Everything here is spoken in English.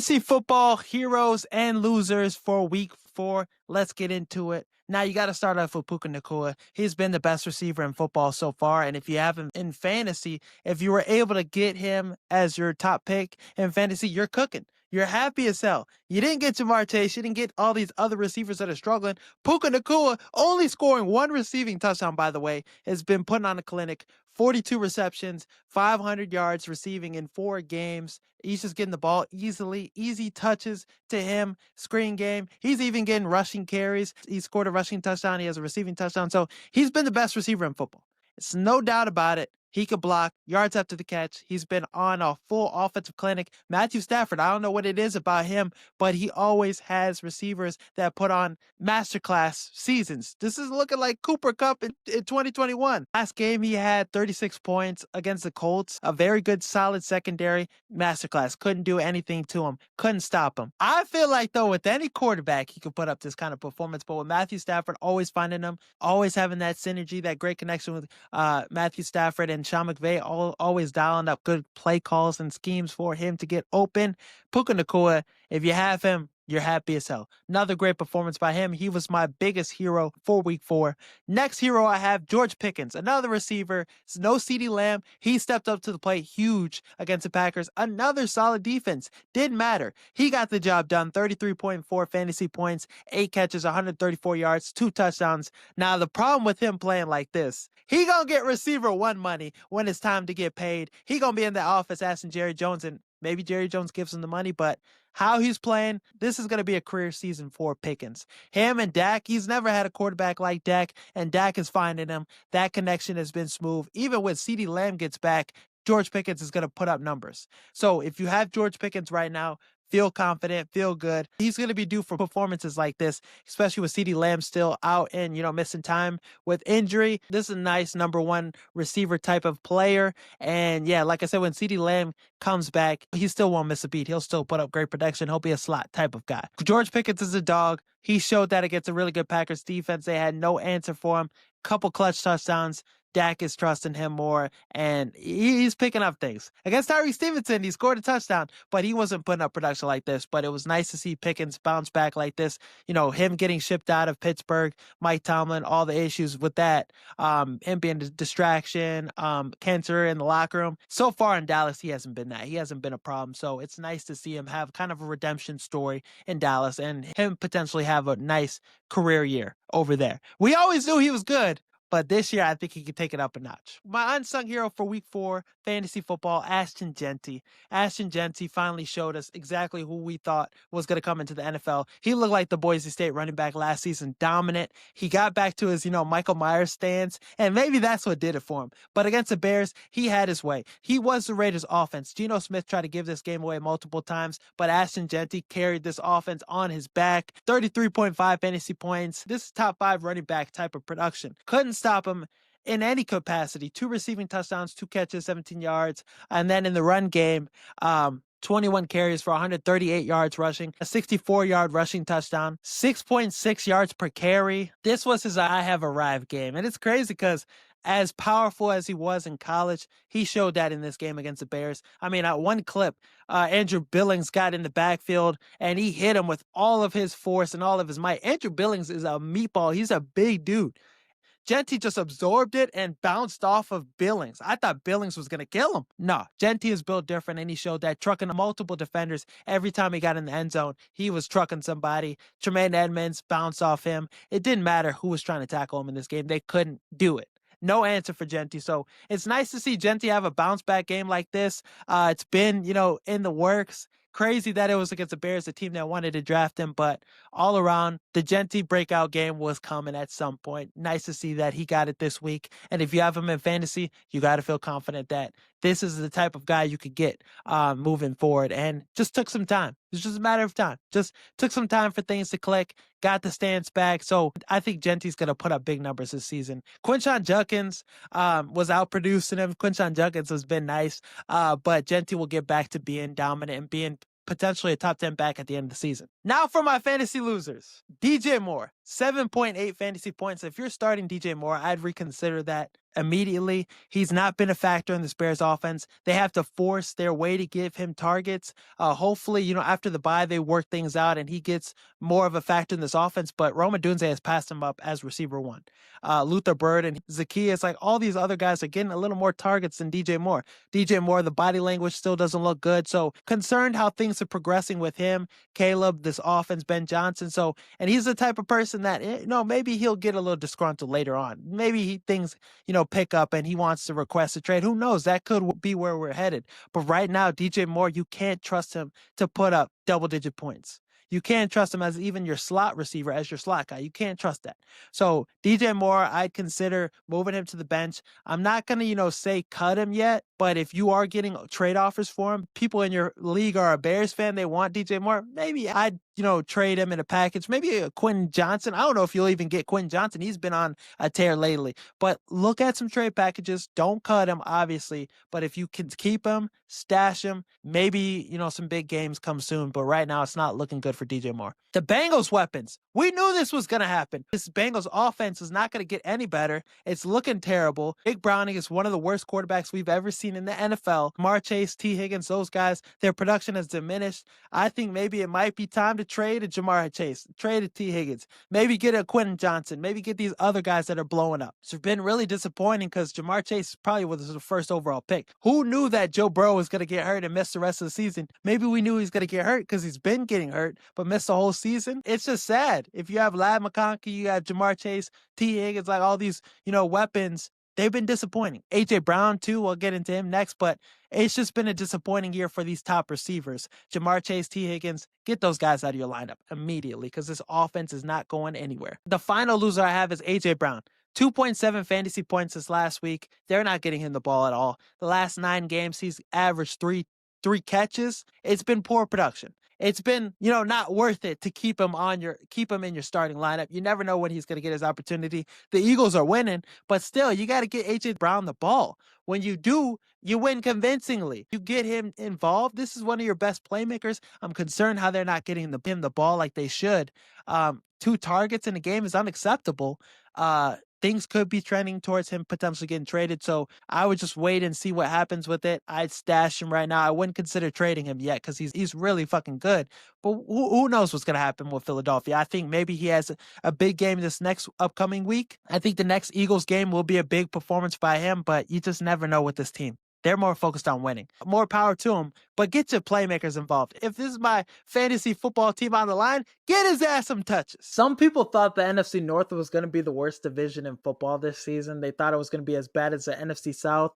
Fantasy football heroes and losers for week 4. Let's get into it. Now, you got to start off with Puka Nacua. He's been the best receiver in football so far. And if you have him in fantasy, if you were able to get him as your top pick in fantasy, you're cooking. You're happy as hell. You didn't get Jamar Chase. You didn't get all these other receivers that are struggling. Puka Nacua only scoring 1 receiving touchdown, by the way, has been putting on a clinic. 42 receptions, 500 yards receiving in 4 games. He's just getting the ball easily, easy touches to him, screen game. He's even getting rushing carries. He scored a rushing touchdown. He has a receiving touchdown. So he's been the best receiver in football. It's no doubt about it. He could block, yards after the catch. He's been on a full offensive clinic. Matthew Stafford, I don't know what it is about him, but he always has receivers that put on masterclass seasons. This is looking like Cooper Kupp in 2021. Last game, he had 36 points against the Colts. A very good, solid secondary. Masterclass. Couldn't do anything to him. Couldn't stop him. I feel like, though, with any quarterback, he could put up this kind of performance. But with Matthew Stafford, always finding him, always having that synergy, that great connection with Matthew Stafford and Sean McVay, always dialing up good play calls and schemes for him to get open. Puka Nacua, if you have him, you're happy as hell. Another great performance by him. He was my biggest hero for week 4. Next hero I have, George Pickens, another receiver. It's no CeeDee Lamb. He stepped up to the plate huge against the Packers. Another solid defense. Didn't matter. He got the job done. 33.4 fantasy points, 8 catches, 134 yards, 2 touchdowns. Now, the problem with him playing like this, he gonna get receiver 1 money when it's time to get paid. He gonna be in the office asking Jerry Jones, and maybe Jerry Jones gives him the money, but how he's playing, this is going to be a career season for Pickens. Him and Dak, he's never had a quarterback like Dak, and Dak is finding him. That connection has been smooth. Even when CeeDee Lamb gets back, George Pickens is going to put up numbers. So if you have George Pickens right now, feel confident, feel good. He's going to be due for performances like this, especially with CeeDee Lamb still out and, missing time with injury. This is a nice number 1 receiver type of player. And yeah, like I said, when CeeDee Lamb comes back, he still won't miss a beat. He'll still put up great production. He'll be a slot type of guy. George Pickens is a dog. He showed that against a really good Packers defense. They had no answer for him. Couple clutch touchdowns. Dak is trusting him more, and he's picking up things. Against Tyree Stevenson, he scored a touchdown, but he wasn't putting up production like this. But it was nice to see Pickens bounce back like this. Him getting shipped out of Pittsburgh, Mike Tomlin, all the issues with that, him being a distraction, cancer in the locker room. So far in Dallas, he hasn't been that. He hasn't been a problem. So it's nice to see him have kind of a redemption story in Dallas and him potentially have a nice career year over there. We always knew he was good, but this year, I think he can take it up a notch. My unsung hero for week 4, fantasy football, Ashton Jeanty. Ashton Jeanty finally showed us exactly who we thought was going to come into the NFL. He looked like the Boise State running back last season, dominant. He got back to his, Michael Myers stance, and maybe that's what did it for him. But against the Bears, he had his way. He was the Raiders' offense. Geno Smith tried to give this game away multiple times, but Ashton Jeanty carried this offense on his back. 33.5 fantasy points. This is top 5 running back type of production. Couldn't stop him in any capacity. 2 receiving touchdowns, 2 catches, 17 yards. And then in the run game, 21 carries for 138 yards rushing, a 64-yard rushing touchdown, 6.6 yards per carry. This was his I have arrived game. And it's crazy because as powerful as he was in college, he showed that in this game against the Bears. I mean, at one clip, Andrew Billings got in the backfield and he hit him with all of his force and all of his might. Andrew Billings is a meatball. He's a big dude. Jeanty just absorbed it and bounced off of Billings. I thought Billings was going to kill him. No, Jeanty is built different, and he showed that, trucking multiple defenders. Every time he got in the end zone, he was trucking somebody. Tremaine Edmonds bounced off him. It didn't matter who was trying to tackle him in this game. They couldn't do it. No answer for Jeanty. So it's nice to see Jeanty have a bounce back game like this. It's been, in the works. Crazy that it was against the Bears, the team that wanted to draft him, but all around, the Jeanty breakout game was coming at some point. Nice to see that he got it this week. And if you have him in fantasy, you got to feel confident that this is the type of guy you could get moving forward. And just took some time. It's just a matter of time. Just took some time for things to click, got the stance back. So I think Jeanty's going to put up big numbers this season. Quinshon Judkins was outproducing him. Quinshon Judkins has been nice, but Jeanty will get back to being dominant and being potentially a top 10 back at the end of the season. Now for my fantasy losers. DJ Moore, 7.8 fantasy points. If you're starting DJ Moore, I'd reconsider that immediately. He's not been a factor in this Bears offense. They have to force their way to give him targets. Hopefully, after the bye, they work things out and he gets more of a factor in this offense. But Rome Odunze has passed him up as receiver one. Luther Bird and Zacchaeus, like all these other guys are getting a little more targets than DJ Moore. DJ Moore, the body language still doesn't look good. So concerned how things are progressing with him, Caleb, this offense, Ben Johnson. So, and he's the type of person that, maybe he'll get a little disgruntled later on. Maybe things, pick up and he wants to request a trade. Who knows? That could be where we're headed. But right now, DJ Moore, you can't trust him to put up double-digit points. You can't trust him as even your slot receiver, as your slot guy. You can't trust that. So DJ Moore, I'd consider moving him to the bench. I'm not going to, say cut him yet, but if you are getting trade offers for him, people in your league are a Bears fan, they want DJ Moore, maybe I'd, trade him in a package. Maybe a Quentin Johnson. I don't know if you'll even get Quentin Johnson. He's been on a tear lately. But look at some trade packages. Don't cut him, obviously. But if you can keep him, stash him, maybe, some big games come soon. But right now, it's not looking good for DJ Moore. The Bengals weapons. We knew this was going to happen. This Bengals offense is not going to get any better. It's looking terrible. Big Browning is one of the worst quarterbacks we've ever seen in the NFL. Jamar Chase, T. Higgins, those guys, their production has diminished. I think maybe it might be time to trade a Jamar Chase, trade a T. Higgins, maybe get a Quentin Johnson, maybe get these other guys that are blowing up. It's been really disappointing because Jamar Chase probably was the first overall pick. Who knew that Joe Burrow was going to get hurt and miss the rest of the season? Maybe we knew he was going to get hurt because he's been getting hurt, but missed the whole season. It's just sad. If you have Lad McConkey, you have Jamar Chase, T. Higgins, like all these, weapons, they've been disappointing. A.J. Brown, too, we'll get into him next, but it's just been a disappointing year for these top receivers. Jamar Chase, T. Higgins, get those guys out of your lineup immediately because this offense is not going anywhere. The final loser I have is A.J. Brown. 2.7 fantasy points this last week. They're not getting him the ball at all. The last 9 games, he's averaged three catches. It's been poor production. It's been, not worth it to keep him in your starting lineup. You never know when he's going to get his opportunity. The Eagles are winning, but still, you got to get A.J. Brown the ball. When you do, you win convincingly. You get him involved. This is one of your best playmakers. I'm concerned how they're not getting him the ball like they should. 2 targets in a game is unacceptable. Things could be trending towards him potentially getting traded. So I would just wait and see what happens with it. I'd stash him right now. I wouldn't consider trading him yet because he's really fucking good. But who knows what's going to happen with Philadelphia? I think maybe he has a big game this next upcoming week. I think the next Eagles game will be a big performance by him, but you just never know with this team. They're more focused on winning. More power to them, but get your playmakers involved. If this is my fantasy football team on the line, get his ass some touches. Some people thought the NFC North was going to be the worst division in football this season. They thought it was going to be as bad as the NFC South.